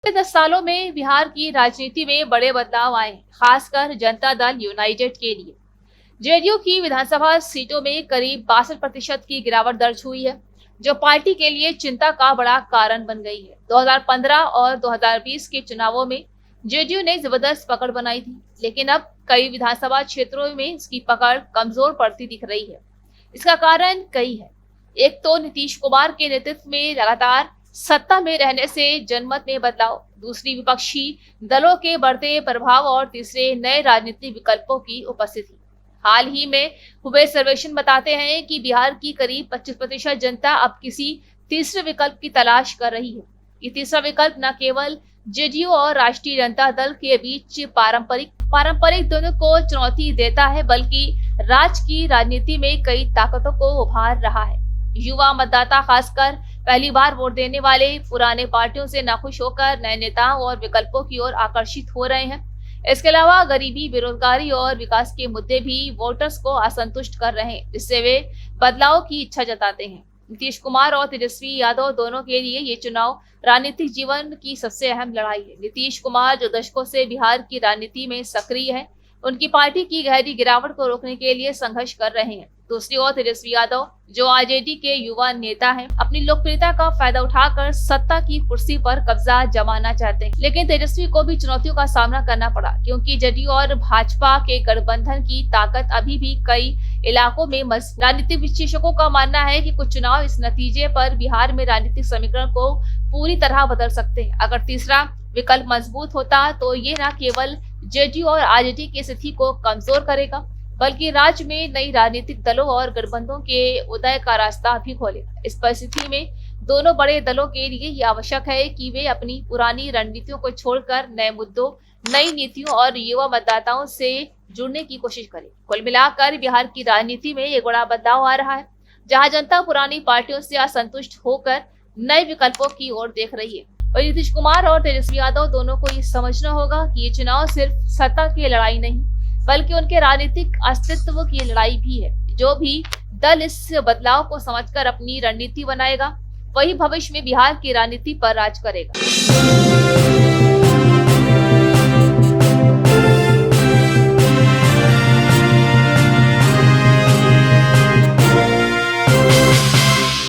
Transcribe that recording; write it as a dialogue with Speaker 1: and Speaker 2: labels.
Speaker 1: पिछले 10 सालों में बिहार की राजनीति में बड़े बदलाव आए हैं, खासकर जनता दल यूनाइटेड के लिए। जेडीयू की विधानसभा सीटों में करीब 62% की गिरावट दर्ज हुई है, जो पार्टी के लिए चिंता का बड़ा कारण बन गई है। 2015 और 2020 के चुनावों में जेडीयू ने जबरदस्त पकड़ बनाई थी, लेकिन अब कई विधानसभा क्षेत्रों में इसकी पकड़ कमजोर पड़ती दिख रही है। इसका कारण कई है। एक तो नीतीश कुमार के नेतृत्व में लगातार सत्ता में रहने से जनमत में बदलाव, दूसरी विपक्षी दलों के बढ़ते प्रभाव और तीसरे नए राजनीतिक विकल्पों की उपस्थिति। हाल ही में हुए सर्वेक्षण बताते हैं कि बिहार की करीब 25% जनता अब किसी तीसरे विकल्प की तलाश कर रही है। ये तीसरा विकल्प न केवल जेडीयू और राष्ट्रीय जनता दल के बीच पारंपरिक दोनों को चुनौती देता है, बल्कि राज्य की राजनीति में कई ताकतों को उभार रहा है। युवा मतदाता खासकर पहली बार वोट देने वाले पुराने पार्टियों से नाखुश होकर नए नेताओं और विकल्पों की ओर आकर्षित हो रहे हैं। इसके अलावा गरीबी, बेरोजगारी और विकास के मुद्दे भी वोटर्स को असंतुष्ट कर रहे हैं, जिससे वे बदलाव की इच्छा जताते हैं। नीतीश कुमार और तेजस्वी यादव दोनों के लिए ये चुनाव राजनीतिक जीवन की सबसे अहम लड़ाई है। नीतीश कुमार जो दशकों से बिहार की राजनीति में सक्रिय है, उनकी पार्टी की गहरी गिरावट को रोकने के लिए संघर्ष कर रहे हैं। दूसरी ओर तेजस्वी यादव जो आरजेडी के युवा नेता हैं, अपनी लोकप्रियता का फायदा उठाकर सत्ता की कुर्सी पर कब्जा जमाना चाहते हैं। लेकिन तेजस्वी को भी चुनौतियों का सामना करना पड़ा, क्योंकि जेडीयू और भाजपा के गठबंधन की ताकत अभी भी कई इलाकों में मजबूत। राजनीतिक विश्लेषकों का मानना है कि कुछ चुनाव इस नतीजे पर बिहार में राजनीतिक समीकरण को पूरी तरह बदल सकते हैं। अगर तीसरा विकल्प मजबूत होता तो ये न केवल जेडीयू और आरजेडी की स्थिति को कमजोर करेगा, बल्कि राज्य में नई राजनीतिक दलों और गठबंधनों के उदय का रास्ता भी खोलेगा। इस परिस्थिति में दोनों बड़े दलों के लिए यह आवश्यक है कि वे अपनी पुरानी रणनीतियों को छोड़कर नए मुद्दों, नई नीतियों और युवा मतदाताओं से जुड़ने की कोशिश करें। कुल मिलाकर बिहार की राजनीति में एक बड़ा बदलाव आ रहा है, जहां जनता पुरानी पार्टियों से असंतुष्ट होकर नए विकल्पों की ओर देख रही है। और नीतीश कुमार और तेजस्वी यादव दोनों को ये समझना होगा कि ये चुनाव सिर्फ सत्ता की लड़ाई नहीं, बल्कि उनके राजनीतिक अस्तित्व की लड़ाई भी है। जो भी दल इस बदलाव को समझकर अपनी रणनीति बनाएगा, वही भविष्य में बिहार की राजनीति पर राज करेगा।